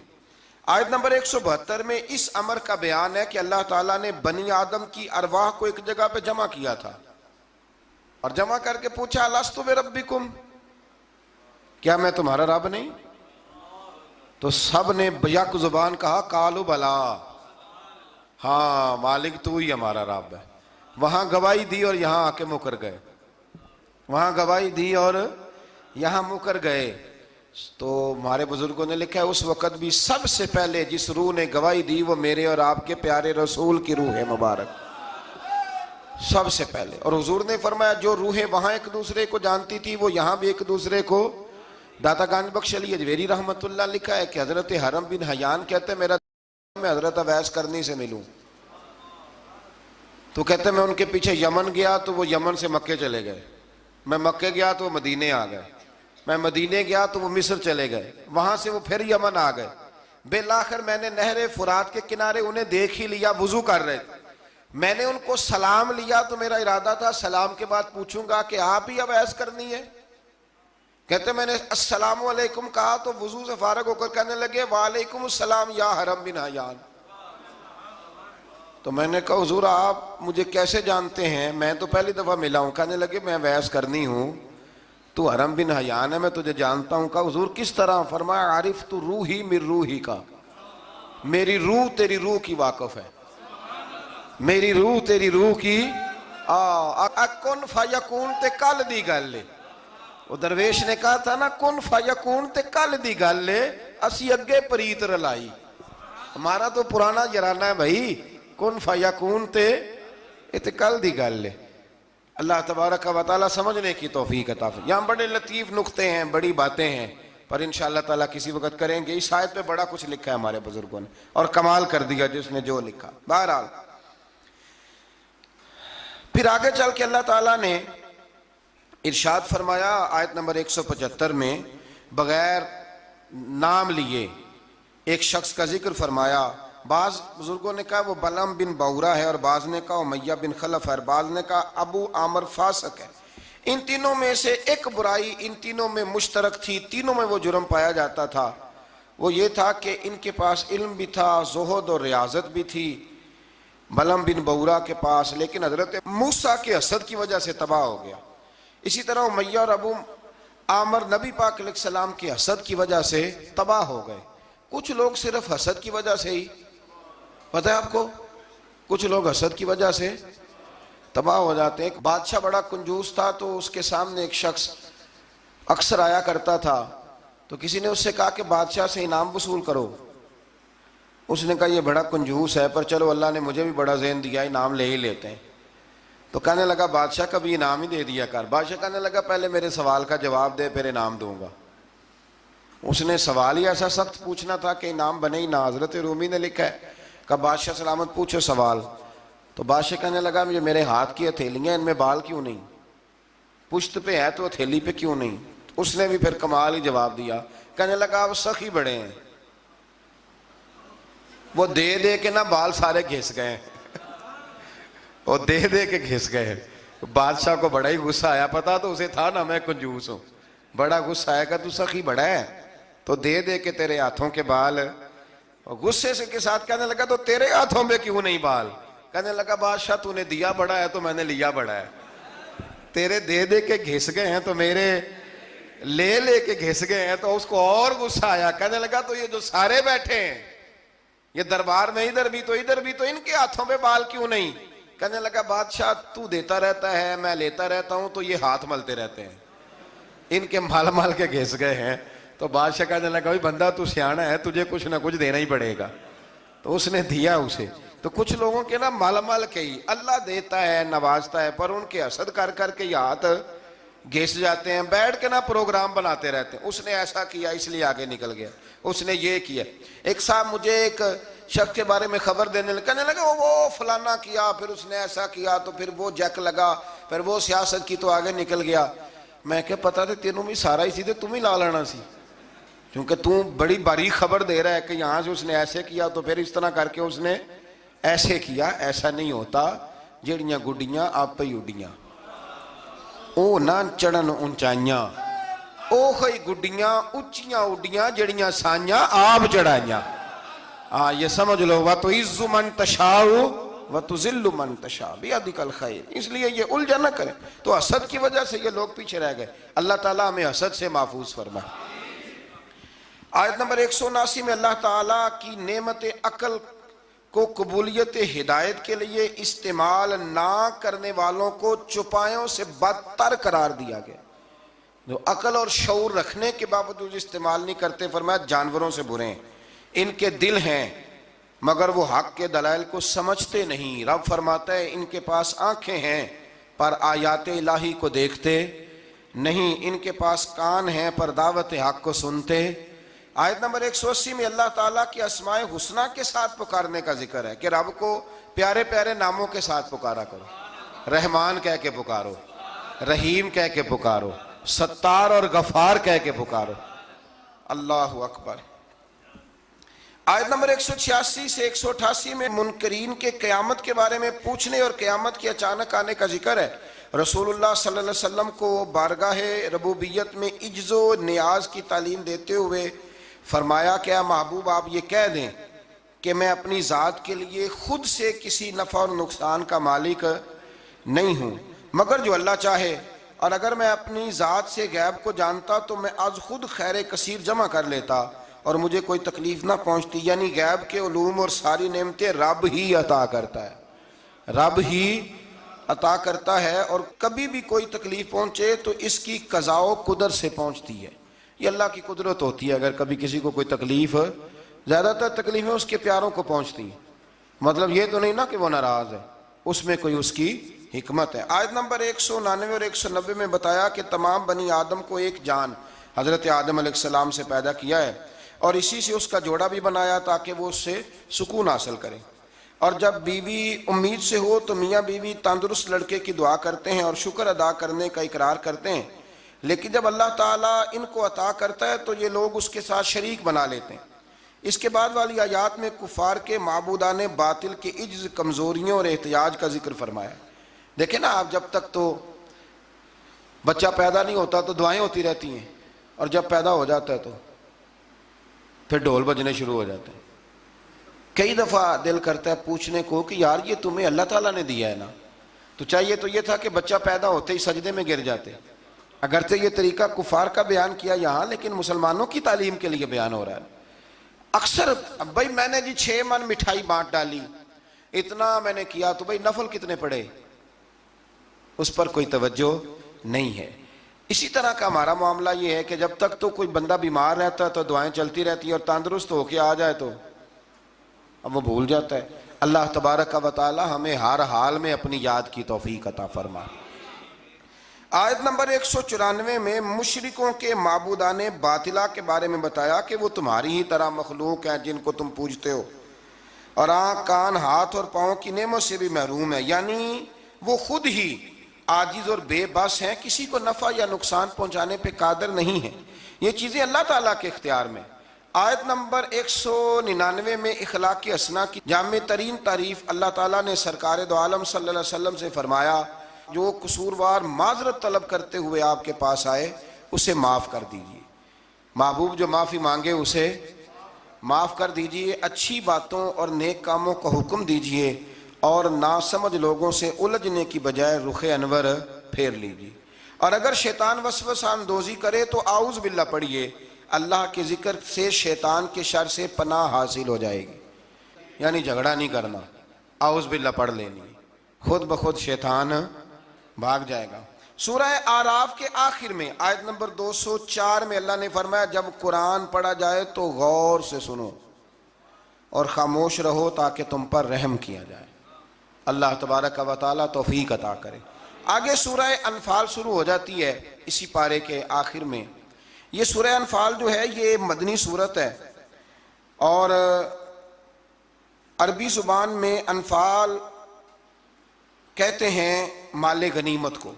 آیت نمبر 172 میں اس امر کا بیان ہے کہ اللہ تعالیٰ نے بنی آدم کی ارواح کو ایک جگہ پہ جمع کیا تھا اور جمع کر کے پوچھا الستو بربکم، کیا میں تمہارا رب نہیں؟ تو سب نے بیک زبان کہا قالوا بلا، ہاں مالک تو ہی ہمارا رب ہے۔ وہاں گواہی دی اور یہاں آ کے مکر گئے، وہاں گواہی دی اور یہاں مکر گئے۔ تو ہمارے بزرگوں نے لکھا ہے اس وقت بھی سب سے پہلے جس روح نے گواہی دی وہ میرے اور آپ کے پیارے رسول کی روح ہے مبارک، سب سے پہلے۔ اور حضور نے فرمایا جو روحیں وہاں ایک دوسرے کو جانتی تھی وہ یہاں بھی ایک دوسرے کو۔ داتا گنج بخش علی اجویری رحمت اللہ لکھا ہے کہ حضرت حرم بن حیان کہتے ہیں میرا میں حضرت اویس کرنی سے ملوں، تو کہتے ہیں میں ان کے پیچھے یمن گیا تو وہ یمن سے مکے چلے گئے، میں مکے گیا تو وہ مدینے آ گئے، میں مدینے گیا تو وہ مصر چلے گئے، وہاں سے وہ پھر یمن آ گئے۔ بالآخر میں نے نہر فرات کے کنارے انہیں دیکھ ہی لیا، وضو کر رہے تھے، میں نے ان کو سلام لیا تو میرا ارادہ تھا سلام کے بعد پوچھوں گا کہ آپ ہی اویس کرنی ہے؟ کہتے میں نے السلام علیکم کہا تو وضو سے فارغ ہو کر کہنے لگے وعلیکم السلام یا حرم بن حیان۔ تو میں نے کہا حضور آپ مجھے کیسے جانتے ہیں؟ میں تو پہلی دفعہ ملا ہوں۔ کہنے لگے میں اویس کرنی ہوں، تو حرم بن حیان ہے، میں تجھے جانتا ہوں۔ کہا حضور کس طرح؟ فرمایا عارف تو روحی من روحی کا، میری روح تیری روح کی واقف ہے، میری روح تیری روح کی کن فیکون تے کل دی گل لے۔ وہ درویش نے کہا تھا نا کن فیکون تے کل دی گل لے، اسی اگے پریت رلائی۔ ہمارا تو پرانا جرانہ ہے بھائی، کن فیکون تے کل دی گل لے۔ اللہ تبارک و تعالیٰ سمجھنے کی توفیق عطا فرمائے۔ یہاں بڑے لطیف نقطے ہیں، بڑی باتیں ہیں، پر انشاءاللہ تعالیٰ کسی وقت کریں گے۔ اس آیت پہ بڑا کچھ لکھا ہے ہمارے بزرگوں نے اور کمال کر دیا جس نے جو لکھا۔ بہرحال پھر آگے چل کے اللہ تعالیٰ نے ارشاد فرمایا آیت نمبر 175 میں بغیر نام لیے ایک شخص کا ذکر فرمایا۔ بعض بزرگوں نے کہا وہ بلم بن بورا ہے، اور بعض نے کہا امیہ بن خلف ہے، اور بعض نے کہا ابو عامر فاسق ہے۔ ان تینوں میں سے ایک برائی ان تینوں میں مشترک تھی، تینوں میں وہ جرم پایا جاتا تھا، وہ یہ تھا کہ ان کے پاس علم بھی تھا، زہد اور ریاضت بھی تھی بلم بن بورا کے پاس، لیکن حضرت موسیٰ کے حسد کی وجہ سے تباہ ہو گیا۔ اسی طرح امیہ اور ابو عامر نبی پاک علیہ السلام کے حسد کی وجہ سے تباہ ہو گئے۔ کچھ لوگ صرف حسد کی وجہ سے ہی، پتہ ہے آپ کو، کچھ لوگ حسد کی وجہ سے تباہ ہو جاتے ہیں۔ ایک بادشاہ بڑا کنجوس تھا، تو اس کے سامنے ایک شخص اکثر آیا کرتا تھا، تو کسی نے اس سے کہا کہ بادشاہ سے انعام وصول کرو۔ اس نے کہا یہ بڑا کنجوس ہے، پر چلو اللہ نے مجھے بھی بڑا ذہن دیا، انعام لے ہی لیتے ہیں۔ تو کہنے لگا بادشاہ کا بھی انعام ہی دے دیا کر۔ بادشاہ کہنے لگا پہلے میرے سوال کا جواب دے پھر انعام دوں گا۔ اس نے سوال ہی ایسا سخت پوچھنا تھا کہ انعام بنے ہی نہ۔ حضرت رومی نے لکھا ہے کہ بادشاہ سلامت پوچھو سوال۔ تو بادشاہ کہنے لگا یہ میرے ہاتھ کی ہتھیلیاں، ان میں بال کیوں نہیں؟ پشت پہ ہے تو ہتھیلی پہ کیوں نہیں؟ اس نے بھی پھر کمال ہی جواب دیا، کہنے لگا آپ سخی بڑے ہیں، وہ دے دے کے نا بال سارے گھس گئے، وہ دے دے کے گھس گئے۔ بادشاہ کو بڑا ہی غصہ آیا، پتا تو اسے تھا نا میں کنجوس ہوں، بڑا غصہ آیا کہ تو سخی بڑا ہے تو دے دے کے تیرے ہاتھوں کے بال۔ غصے سے کے ساتھ کہنے لگا تو تیرے ہاتھوں میں کیوں نہیں بال؟ کہنے لگا بادشاہ تو نے دیا بڑا ہے تو میں نے لیا بڑا ہے، تیرے دے دے کے گھس گئے ہیں تو میرے لے لے کے گھس گئے ہیں۔ تو اس کو اور غصہ آیا، کہنے لگا تو یہ جو سارے بیٹھے ہیں یہ دربار میں ادھر بھی تو ان کے ہاتھوں پہ بال کیوں نہیں؟ کہنے لگا بادشاہ تو دیتا رہتا ہے میں لیتا رہتا ہوں تو یہ ہاتھ ملتے رہتے ہیں، ان کے مال مال کے گھس گئے ہیں۔ تو بادشاہ کہنے لگا بھائی بندہ تو سیانا ہے، تجھے کچھ نہ کچھ دینا ہی پڑے گا۔ تو اس نے دیا اسے۔ تو کچھ لوگوں کے نا مال مال کے ہی اللہ دیتا ہے نوازتا ہے، پر ان کے حسد کر کر کے یہ ہاتھ گھس جاتے ہیں، بیٹھ کے نا پروگرام بناتے رہتے ہیں، اس نے ایسا کیا اس لیے آگے نکل گیا، اس نے یہ کیا۔ ایک صاحب مجھے ایک شخص کے بارے میں خبر دینے لگا، کہنے لگا وہ فلانا کیا، پھر اس نے ایسا کیا، تو پھر وہ جیک لگا، پھر وہ سیاست کی تو آگے نکل گیا۔ میں کہ پتا تھے تینوں بھی سارا ہی سی تھے، تم ہی لا لینا سی، کیونکہ تم بڑی باریک خبر دے رہا ہے کہ یہاں سے اس نے ایسے کیا تو پھر اس طرح کر کے اس نے ایسے کیا۔ ایسا نہیں ہوتا، جڑیاں گڈیاں آپ ہی اڈیاں، او نہ چڑھن اونچائیاں، او خی گڈیاں اچیاں اڈیاں جڑیاں سائیاں آپ چڑھائیاں۔ ہاں یہ سمجھ لو، وَتُعِزُّ مَن تَشَاءُ وَتُذِلُّ مَن تَشَاءُ بِیَدِکَ الْخَیْرُ، اس لیے یہ الجھن نہ کریں۔ تو حسد کی وجہ سے یہ لوگ پیچھے رہ گئے، اللہ تعالیٰ ہمیں حسد سے محفوظ فرمائے۔ آیت نمبر 179 میں اللہ تعالیٰ کی نعمت عقل کو قبولیت ہدایت کے لیے استعمال نہ کرنے والوں کو چوپایوں سے بدتر قرار دیا گیا۔ جو عقل اور شعور رکھنے کے باوجود استعمال نہیں کرتے، فرمایا جانوروں سے برے ہیں، ان کے دل ہیں مگر وہ حق کے دلائل کو سمجھتے نہیں۔ رب فرماتا ہے ان کے پاس آنکھیں ہیں پر آیات الہی کو دیکھتے نہیں، ان کے پاس کان ہیں پر دعوت حق کو سنتے۔ آیت نمبر 180 میں اللہ تعالیٰ کی اسماء حسنہ کے ساتھ پکارنے کا ذکر ہے کہ رب کو پیارے پیارے ناموں کے ساتھ پکارا کرو، رحمان کہہ کے پکارو، رحیم کہہ کے پکارو، ستار اور غفار کہہ کے پکارو۔ اللہ اکبر۔ آیت نمبر 186 سے 188 میں منکرین کے قیامت کے بارے میں پوچھنے اور قیامت کے اچانک آنے کا ذکر ہے۔ رسول اللہ صلی اللہ علیہ وسلم کو بارگاہ ربوبیت میں عجز و نیاز کی تعلیم دیتے ہوئے فرمایا کہ اے محبوب آپ یہ کہہ دیں کہ میں اپنی ذات کے لیے خود سے کسی نفع اور نقصان کا مالک نہیں ہوں مگر جو اللہ چاہے، اور اگر میں اپنی ذات سے غیب کو جانتا تو میں از خود خیر کثیر جمع کر لیتا اور مجھے کوئی تکلیف نہ پہنچتی۔ یعنی غیب کے علوم اور ساری نعمتیں رب ہی عطا کرتا ہے، رب ہی عطا کرتا ہے، اور کبھی بھی کوئی تکلیف پہنچے تو اس کی قضاء و قدر سے پہنچتی ہے، یہ اللہ کی قدرت ہوتی ہے۔ اگر کبھی کسی کو کوئی تکلیف، زیادہ تر تکلیفیں اس کے پیاروں کو پہنچتی ہیں، مطلب یہ تو نہیں نا کہ وہ ناراض ہے، اس میں کوئی اس کی حکمت ہے۔ آیت نمبر 199 اور 190 میں بتایا کہ تمام بنی آدم کو ایک جان حضرت آدم علیہ السلام سے پیدا کیا ہے اور اسی سے اس کا جوڑا بھی بنایا تاکہ وہ اس سے سکون حاصل کرے، اور جب بیوی امید سے ہو تو میاں بیوی تندرست لڑکے کی دعا کرتے ہیں اور شکر ادا کرنے کا اقرار کرتے ہیں، لیکن جب اللہ تعالیٰ ان کو عطا کرتا ہے تو یہ لوگ اس کے ساتھ شریک بنا لیتے ہیں۔ اس کے بعد والی آیات میں کفار کے معبودان باطل کے عجز، کمزوریوں اور احتیاج کا ذکر فرمایا۔ دیکھیں نا آپ، جب تک تو بچہ پیدا نہیں ہوتا تو دعائیں ہوتی رہتی ہیں، اور جب پیدا ہو جاتا ہے تو پھر ڈھول بجنے شروع ہو جاتے ہیں۔ کئی دفعہ دل کرتا ہے پوچھنے کو کہ یار یہ تمہیں اللہ تعالیٰ نے دیا ہے نا، تو چاہیے تو یہ تھا کہ بچہ پیدا ہوتے ہی سجدے میں گر جاتے۔ اگرچہ یہ طریقہ کفار کا بیان کیا یہاں، لیکن مسلمانوں کی تعلیم کے لیے بیان ہو رہا ہے۔ اکثر بھائی میں نے 6 من مٹھائی بانٹ ڈالی، اتنا میں نے کیا، تو بھائی نفل کتنے پڑے، اس پر کوئی توجہ نہیں ہے۔ اسی طرح کا ہمارا معاملہ یہ ہے کہ جب تک تو کوئی بندہ بیمار رہتا ہے تو دعائیں چلتی رہتی ہیں، اور تندرست ہو کے آ جائے تو اب وہ بھول جاتا ہے۔ اللہ تبارک و تعالی ہمیں ہر حال میں اپنی یاد کی توفیق عطا فرمائے۔ آیت نمبر 194 میں مشرکوں کے معبودان باطلہ کے بارے میں بتایا کہ وہ تمہاری ہی طرح مخلوق ہیں جن کو تم پوجتے ہو، اور آنکھ، کان، ہاتھ اور پاؤں کی نعمت سے بھی محروم ہے، یعنی وہ خود ہی عاجز اور بے بس ہیں، کسی کو نفع یا نقصان پہنچانے پہ قادر نہیں ہیں، یہ چیزیں اللہ تعالیٰ کے اختیار میں۔ آیت نمبر 199 میں اخلاق حسنہ کی جامع ترین تعریف اللہ تعالیٰ نے سرکار دو عالم صلی اللہ علیہ وسلم سے فرمایا، جو قصوروار معذرت طلب کرتے ہوئے آپ کے پاس آئے اسے معاف کر دیجئے۔ محبوب جو معافی مانگے اسے معاف کر دیجئے، اچھی باتوں اور نیک کاموں کا حکم دیجئے، اور ناسمجھ لوگوں سے الجھنے کی بجائے رخ انور پھیر لیجئے، اور اگر شیطان وسوسہ اندوزی کرے تو اعوذ باللہ پڑھیے، اللہ کے ذکر سے شیطان کے شر سے پناہ حاصل ہو جائے گی۔ یعنی جھگڑا نہیں کرنا، اعوذ باللہ پڑھ لینی، خود بخود شیطان بھاگ جائے گا۔ سورہ اعراف کے آخر میں آیت نمبر 204 میں اللہ نے فرمایا، جب قرآن پڑھا جائے تو غور سے سنو اور خاموش رہو تاکہ تم پر رحم کیا جائے۔ اللہ تبارک و تعالیٰ توفیق عطا کرے۔ آگے سورہ انفال شروع ہو جاتی ہے اسی پارے کے آخر میں۔ یہ سورہ انفال جو ہے یہ مدنی سورت ہے، اور عربی زبان میں انفال کہتے ہیں مال غنیمت کو۔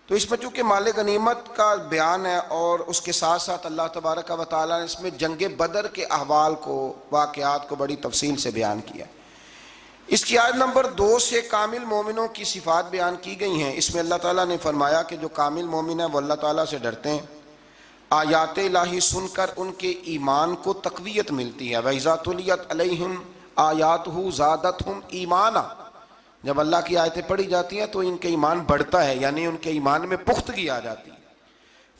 تو اس میں چونکہ مال غنیمت کا بیان ہے، اور اس کے ساتھ ساتھ اللہ تبارک و تعالیٰ نے اس میں جنگ بدر کے احوال کو، واقعات کو بڑی تفصیل سے بیان کیا۔ اس کی آیت نمبر 2 سے کامل مومنوں کی صفات بیان کی گئی ہیں۔ اس میں اللہ تعالیٰ نے فرمایا کہ جو کامل مومن ہیں وہ اللہ تعالیٰ سے ڈرتے ہیں، آیات الہی سن کر ان کے ایمان کو تقویت ملتی ہے. وَإِذَا تُلِيَتْ عَلَيْهِمْ آیاتُهُ زَادَتْهُمْ ایمانا. جب اللہ کی آیتیں پڑھی جاتی ہیں تو ان کے ایمان بڑھتا ہے، یعنی ان کے ایمان میں پختگی آ جاتی ہے.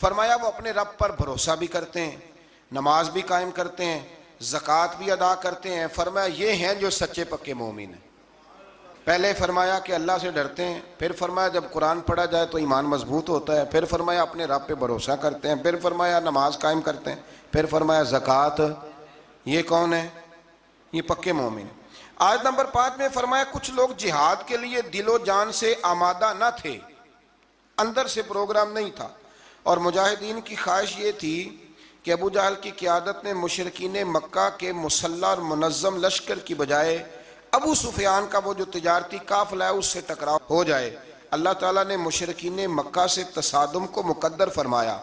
فرمایا وہ اپنے رب پر بھروسہ بھی کرتے ہیں، نماز بھی قائم کرتے ہیں، زکوٰۃ بھی ادا کرتے ہیں. فرمایا یہ ہیں جو سچے پکے مومن ہیں. پہلے فرمایا کہ اللہ سے ڈرتے ہیں، پھر فرمایا جب قرآن پڑھا جائے تو ایمان مضبوط ہوتا ہے، پھر فرمایا اپنے رب پہ بھروسہ کرتے ہیں، پھر فرمایا نماز قائم کرتے ہیں، پھر فرمایا زکوٰۃ. یہ کون ہے؟ یہ پکے مومن. آیت نمبر 5 میں فرمایا کچھ لوگ جہاد کے لیے دل و جان سے آمادہ نہ تھے، اندر سے پروگرام نہیں تھا، اور مجاہدین کی خواہش یہ تھی کہ ابو جہل کی قیادت میں مشرکین مکہ کے مسلح اور منظم لشکر کی بجائے ابو سفیان کا وہ جو تجارتی قافلہ ہے اس سے ٹکراؤ ہو جائے. اللہ تعالیٰ نے مشرکین مکہ سے تصادم کو مقدر فرمایا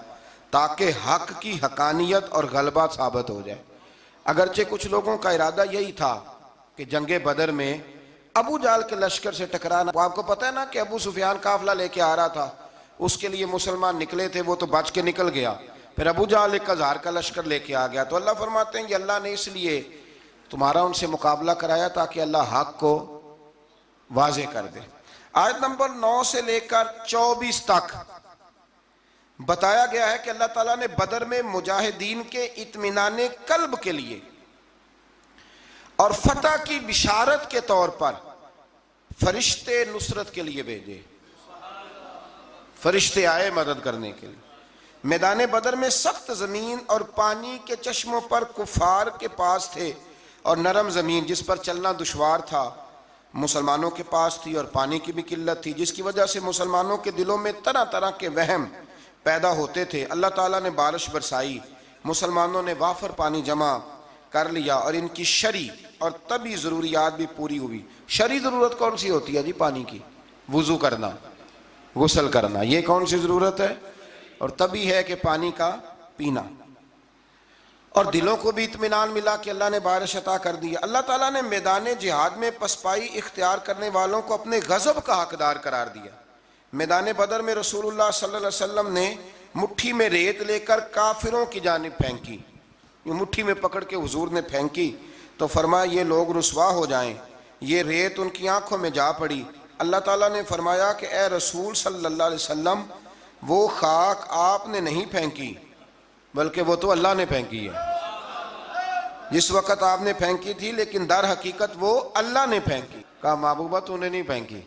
تاکہ حق کی حقانیت اور غلبہ ثابت ہو جائے. اگرچہ کچھ لوگوں کا ارادہ یہی تھا کہ جنگ بدر میں ابو جہل کے لشکر سے ٹکرانا. آپ کو پتہ ہے نا کہ ابو سفیان قافلہ لے کے آ رہا تھا، اس کے لیے مسلمان نکلے تھے، وہ تو بچ کے نکل گیا. پھر ابو جہل 1000 کا لشکر لے کے آ گیا. تو اللہ فرماتے ہیں کہ اللہ نے اس لیے تمہارا ان سے مقابلہ کرایا تاکہ اللہ حق کو واضح کر دے. آیت نمبر 9 سے لے کر 24 تک بتایا گیا ہے کہ اللہ تعالیٰ نے بدر میں مجاہدین کے اطمینان قلب کے لیے اور فتح کی بشارت کے طور پر فرشتے نصرت کے لیے بھیجے. فرشتے آئے مدد کرنے کے لیے. میدان بدر میں سخت زمین اور پانی کے چشموں پر کفار کے پاس تھے، اور نرم زمین جس پر چلنا دشوار تھا مسلمانوں کے پاس تھی، اور پانی کی بھی قلت تھی، جس کی وجہ سے مسلمانوں کے دلوں میں طرح طرح کے وہم پیدا ہوتے تھے. اللہ تعالیٰ نے بارش برسائی، مسلمانوں نے وافر پانی جمع کر لیا، اور ان کی شرعی اور طبی ضروریات بھی پوری ہوئی. شرعی ضرورت کون سی ہوتی ہے جی؟ پانی کی، وضو کرنا، غسل کرنا، یہ کون سی ضرورت ہے؟ اور طبی ہے کہ پانی کا پینا. اور دلوں کو بھی اطمینان ملا کہ اللہ نے بارش عطا کر دی. اللہ تعالیٰ نے میدان جہاد میں پسپائی اختیار کرنے والوں کو اپنے غضب کا حقدار قرار دیا. میدان بدر میں رسول اللہ صلی اللہ علیہ وسلم نے مٹھی میں ریت لے کر کافروں کی جانب پھینکی. یہ مٹھی میں پکڑ کے حضور نے پھینکی تو فرمایا یہ لوگ رسوا ہو جائیں. یہ ریت ان کی آنکھوں میں جا پڑی. اللہ تعالیٰ نے فرمایا کہ اے رسول صلی اللہ علیہ وسلم، وہ خاک آپ نے نہیں پھینکی بلکہ وہ تو اللہ نے پھینکی ہے. جس وقت آپ نے پھینکی تھی لیکن در حقیقت وہ اللہ نے پھینکی. کہا محبوبہ تو نے نہیں پھینکی،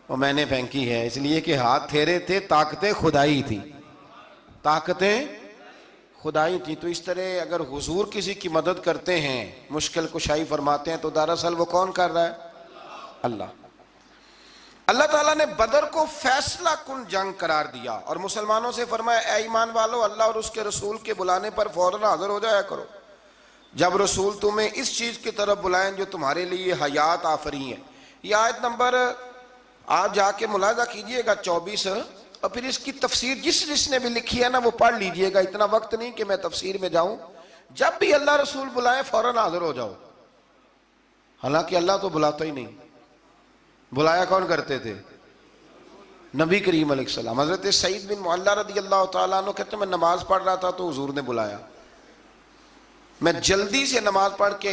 وہ میں نے پھینکی ہے، اس لیے کہ ہاتھ تھیرے تھے، طاقتیں خدائی تھی، طاقتیں خدائی تھی. تو اس طرح اگر حضور کسی کی مدد کرتے ہیں، مشکل کشائی فرماتے ہیں، تو دراصل وہ کون کر رہا ہے؟ اللہ. اللہ تعالیٰ نے بدر کو فیصلہ کن جنگ قرار دیا اور مسلمانوں سے فرمایا اے ایمان والو، اللہ اور اس کے رسول کے بلانے پر فوراً حاضر ہو جایا کرو جب رسول تمہیں اس چیز کی طرف بلائیں جو تمہارے لیے حیات آفری ہے. یہ آیت نمبر آپ جا کے ملاحظہ کیجئے گا 24، اور پھر اس کی تفسیر جس نے بھی لکھی ہے نا وہ پڑھ لیجئے گا. اتنا وقت نہیں کہ میں تفسیر میں جاؤں. جب بھی اللہ رسول بلائیں فوراً حاضر ہو جاؤ. حالانکہ اللہ تو بلاتا ہی نہیں، بلایا کون کرتے تھے؟ نبی کریم علیہ السلام. حضرت سعید بن معلہ رضی اللہ تعالیٰ عنہ کہتے ہیں میں نماز پڑھ رہا تھا تو حضور نے بلایا. میں جلدی سے نماز پڑھ کے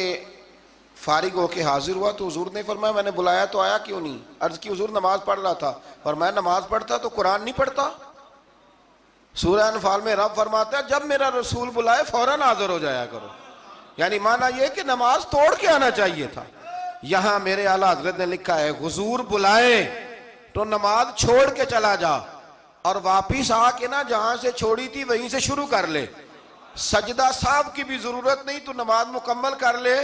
فارغ ہو کے حاضر ہوا تو حضور نے فرمایا میں نے بلایا تو آیا کیوں نہیں؟ عرض کی حضور نماز پڑھ رہا تھا. فرمایا نماز پڑھتا تو قرآن نہیں پڑھتا؟ سورہ انفال میں رب فرماتا ہے جب میرا رسول بلائے فوراً حاضر ہو جایا کرو. یعنی معنی یہ کہ نماز توڑ کے آنا چاہیے تھا. یہاں میرے اعلیٰ حضرت نے لکھا ہے حضور بلائے تو نماز چھوڑ کے چلا جا اور واپس آ کے نا جہاں سے چھوڑی تھی وہیں سے شروع کر لے. سجدہ صاحب کی بھی ضرورت نہیں، تو نماز مکمل کر لے.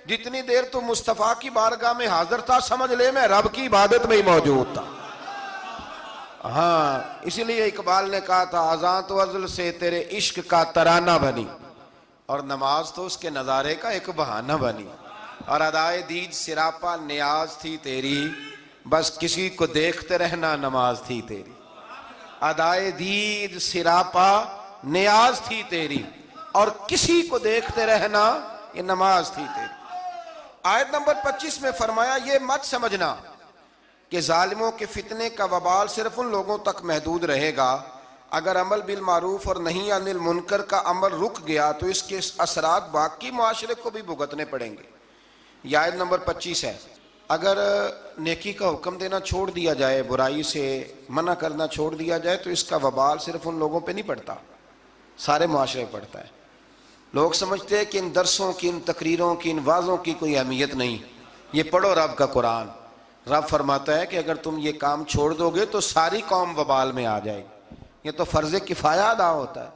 جتنی دیر تو مصطفیٰ کی بارگاہ میں حاضر تھا سمجھ لے میں رب کی عبادت میں ہی موجود تھا. ہاں اسی لیے اقبال نے کہا تھا اذان تو ازل سے تیرے عشق کا ترانہ بنی، اور نماز تو اس کے نظارے کا ایک بہانہ بنی. اور ادائے دید سراپا نیاز تھی تیری، بس کسی کو دیکھتے رہنا نماز تھی تیری. ادائے دید سراپا نیاز تھی تیری اور کسی کو دیکھتے رہنا یہ نماز تھی تیری. آیت نمبر 25 میں فرمایا یہ مت سمجھنا کہ ظالموں کے فتنے کا وبال صرف ان لوگوں تک محدود رہے گا اگر عمل بالمعروف اور نہیں عن المنکر کا عمل رک گیا تو اس کے اثرات باقی معاشرے کو بھی بھگتنے پڑیں گے۔ یہ آیت نمبر 25 ہے۔ اگر نیکی کا حکم دینا چھوڑ دیا جائے، برائی سے منع کرنا چھوڑ دیا جائے، تو اس کا وبال صرف ان لوگوں پہ نہیں پڑتا، سارے معاشرے پہ پڑتا ہے۔ لوگ سمجھتے ہیں کہ ان درسوں کی، ان تقریروں کی، ان وعظوں کی کوئی اہمیت نہیں، یہ پڑھو رب کا قرآن۔ رب فرماتا ہے کہ اگر تم یہ کام چھوڑ دو گے تو ساری قوم وبال میں آ جائے گی۔ یہ تو فرض کفایہ ادا ہوتا ہے،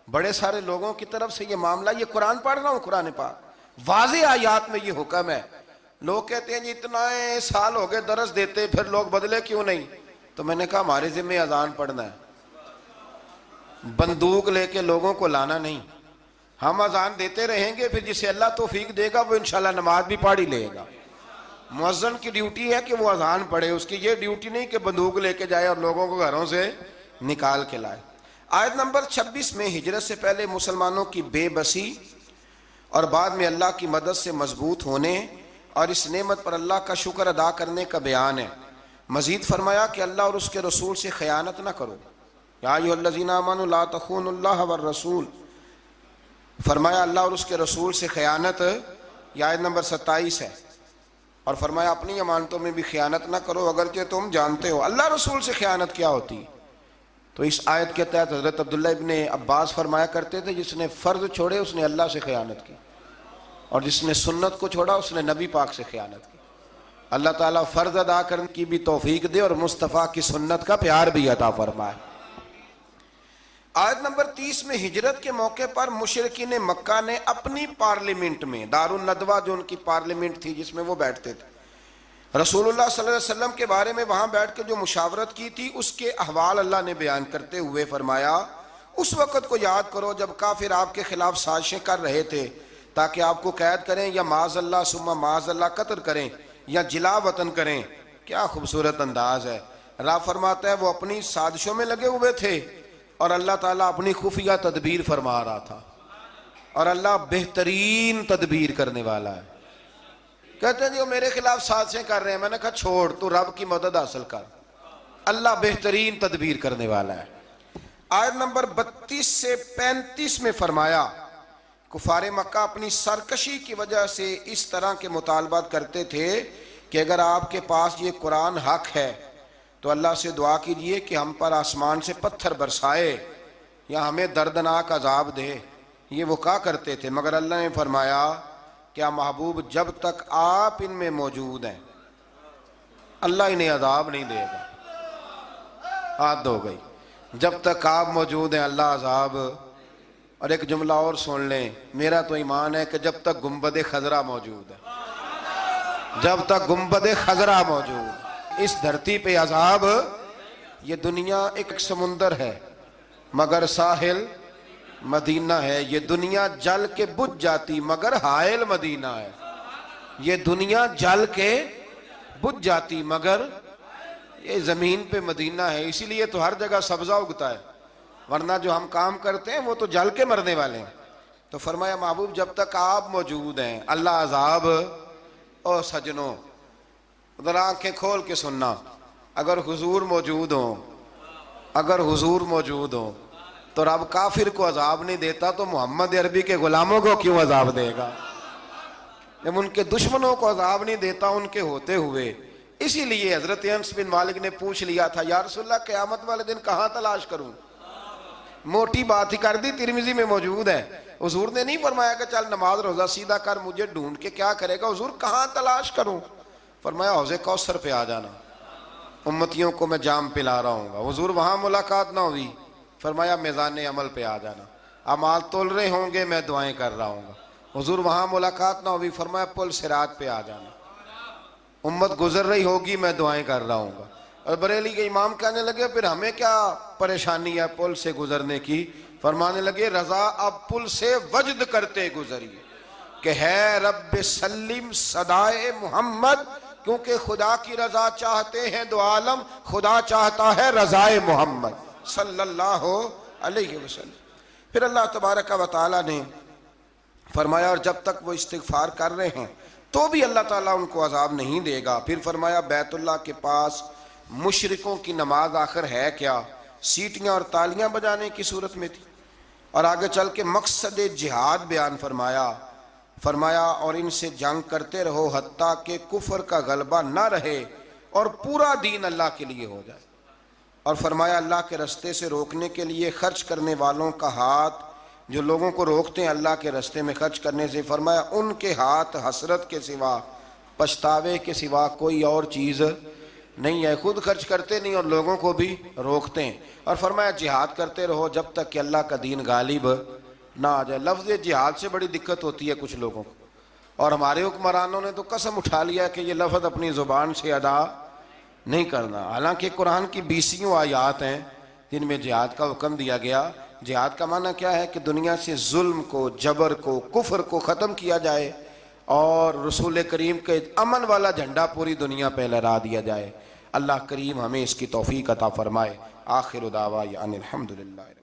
بڑے سارے لوگوں کی طرف سے یہ معاملہ، یہ قرآن پڑھ رہا ہوں، قرآن پاک واضح آیات میں یہ حکم ہے۔ لوگ کہتے ہیں جی اتنا سال ہو گئے درس دیتے، پھر لوگ بدلے کیوں نہیں؟ تو میں نے کہا ہمارے ذمہ اذان پڑھنا ہے، بندوق لے کے لوگوں کو لانا نہیں۔ ہم اذان دیتے رہیں گے، پھر جسے اللہ توفیق دے گا وہ انشاءاللہ نماز بھی پڑھ ہی لے گا۔ مؤذن کی ڈیوٹی ہے کہ وہ اذان پڑھے، اس کی یہ ڈیوٹی نہیں کہ بندوق لے کے جائے اور لوگوں کو گھروں سے نکال کے لائے۔ آیت نمبر 26 میں ہجرت سے پہلے مسلمانوں کی بے بسی اور بعد میں اللہ کی مدد سے مضبوط ہونے اور اس نعمت پر اللہ کا شکر ادا کرنے کا بیان ہے۔ مزید فرمایا کہ اللہ اور اس کے رسول سے خیانت نہ کرو، یا ایھا الذین آمنوا لا تخونوا اللہ والرسول، فرمایا اللہ اور اس کے رسول سے خیانت، یہ آیت نمبر 27 ہے۔ اور فرمایا اپنی امانتوں میں بھی خیانت نہ کرو اگرچہ تم جانتے ہو۔ اللہ رسول سے خیانت کیا ہوتی ہے؟ تو اس آیت کے تحت حضرت عبداللہ ابن عباس فرمایا کرتے تھے جس نے فرض چھوڑے اس نے اللہ سے خیانت کی، اور جس نے سنت کو چھوڑا اس نے نبی پاک سے خیانت کی۔ اللہ تعالیٰ فرض ادا کرنے کی بھی توفیق دے اور مصطفیٰ کی سنت کا پیار بھی عطا فرمائے۔ آیت نمبر 30 میں ہجرت کے موقع پر مشرکین مکہ نے اپنی پارلیمنٹ میں، دار الندوہ جو ان کی پارلیمنٹ تھی جس میں وہ بیٹھتے تھے، رسول اللہ صلی اللہ علیہ وسلم کے بارے میں وہاں بیٹھ کے جو مشاورت کی تھی اس کے احوال اللہ نے بیان کرتے ہوئے فرمایا اس وقت کو یاد کرو جب کافر آپ کے خلاف سازشیں کر رہے تھے تاکہ آپ کو قید کریں یا معاذ اللہ ثم معاذ اللہ قتل کریں یا جلا وطن کریں۔ کیا خوبصورت انداز ہے۔ رب فرماتا ہے وہ اپنی سازشوں میں لگے ہوئے تھے اور اللہ تعالیٰ اپنی خفیہ تدبیر فرما رہا تھا، اور اللہ بہترین تدبیر کرنے والا ہے۔ کہتے ہیں جی وہ میرے خلاف سازشیں کر رہے ہیں، میں نے کہا چھوڑ، تو رب کی مدد حاصل کر، اللہ بہترین تدبیر کرنے والا ہے۔ آیت نمبر 32 سے 35 میں فرمایا کفار مکہ اپنی سرکشی کی وجہ سے اس طرح کے مطالبات کرتے تھے کہ اگر آپ کے پاس یہ قرآن حق ہے تو اللہ سے دعا کیجئے کہ ہم پر آسمان سے پتھر برسائے یا ہمیں دردناک عذاب دے۔ یہ وہ کہا کرتے تھے، مگر اللہ نے فرمایا کیا محبوب جب تک آپ ان میں موجود ہیں اللہ انہیں عذاب نہیں دے گا۔ حد ہو گئی، جب تک آپ موجود ہیں اللہ عذاب۔ اور ایک جملہ اور سن لیں، میرا تو ایمان ہے کہ جب تک گنبد خضرا موجود ہے، جب تک گنبد خضرا موجود، اس دھرتی پہ عذاب۔ یہ دنیا ایک سمندر ہے مگر ساحل مدینہ ہے، یہ دنیا جل کے بجھ جاتی مگر حائل مدینہ ہے، یہ دنیا جل کے بجھ جاتی مگر یہ زمین پہ مدینہ ہے۔ اسی لیے تو ہر جگہ سبزہ اگتا ہے، ورنہ جو ہم کام کرتے ہیں وہ تو جل کے مرنے والے ہیں۔ تو فرمایا محبوب جب تک آپ موجود ہیں اللہ عذاب۔ او سجنوں ادھر آنکھیں کھول کے سننا، اگر حضور موجود ہوں، اگر حضور موجود ہوں تو رب کافر کو عذاب نہیں دیتا تو محمد عربی کے غلاموں کو کیوں عذاب دے گا؟ جب ان کے دشمنوں کو عذاب نہیں دیتا ان کے ہوتے ہوئے۔ اسی لیے حضرت انس بن مالک نے پوچھ لیا تھا یا رسول اللہ قیامت والے دن کہاں تلاش کروں؟ موٹی بات ہی کر دی، ترمذی میں موجود ہے۔ حضور نے نہیں فرمایا کہ چل نماز روزہ سیدھا کر، مجھے ڈھونڈ کے کیا کرے گا؟ حضور کہاں تلاش کروں؟ فرمایا حوض کوثر پہ آ جانا، امتیوں کو میں جام پلا رہا ہوں گا۔ حضور وہاں ملاقات نہ ہوئی، فرمایا میزان عمل پہ آ جانا، اعمال تول رہے ہوں گے میں دعائیں کر رہا ہوں گا۔ حضور وہاں ملاقات نہ ہوئی، فرمایا پل صراط پہ آ جانا، امت گزر رہی ہوگی میں دعائیں کر رہا ہوں گا۔ اور بریلی کے امام کہنے لگے پھر ہمیں کیا پریشانی ہے پل سے گزرنے کی؟ فرمانے لگے رضا اب پل سے وجد کرتے گزریے کہ ہے رب سلم صدائے محمد، کیونکہ خدا کی رضا چاہتے ہیں دو عالم، خدا چاہتا ہے رضائے محمد صلی اللہ علیہ وسلم۔ پھر اللہ تبارک و تعالیٰ نے فرمایا اور جب تک وہ استغفار کر رہے ہیں تو بھی اللہ تعالیٰ ان کو عذاب نہیں دے گا۔ پھر فرمایا بیت اللہ کے پاس مشرکوں کی نماز آخر ہے کیا؟ سیٹیاں اور تالیاں بجانے کی صورت میں تھی۔ اور آگے چل کے مقصد جہاد بیان فرمایا اور ان سے جنگ کرتے رہو حتیٰ کہ کفر کا غلبہ نہ رہے اور پورا دین اللہ کے لیے ہو جائے۔ اور فرمایا اللہ کے رستے سے روکنے کے لیے خرچ کرنے والوں کا ہاتھ، جو لوگوں کو روکتے ہیں اللہ کے رستے میں خرچ کرنے سے، فرمایا ان کے ہاتھ حسرت کے سوا، پچھتاوے کے سوا کوئی اور چیز نہیں ہے، خود خرچ کرتے نہیں اور لوگوں کو بھی روکتے ہیں۔ اور فرمایا جہاد کرتے رہو جب تک کہ اللہ کا دین غالب نہ آ جائے۔ لفظ جہاد سے بڑی دقت ہوتی ہے کچھ لوگوں کو، اور ہمارے حکمرانوں نے تو قسم اٹھا لیا کہ یہ لفظ اپنی زبان سے ادا نہیں کرنا، حالانکہ قرآن کی 20 آیات ہیں جن میں جہاد کا حکم دیا گیا۔ جہاد کا معنی کیا ہے کہ دنیا سے ظلم کو، جبر کو، کفر کو ختم کیا جائے اور رسول کریم کے امن والا جھنڈا پوری دنیا پہ لہرا دیا جائے۔ اللہ کریم ہمیں اس کی توفیق عطا فرمائے۔ آخر دعوانا ان الحمدللہ۔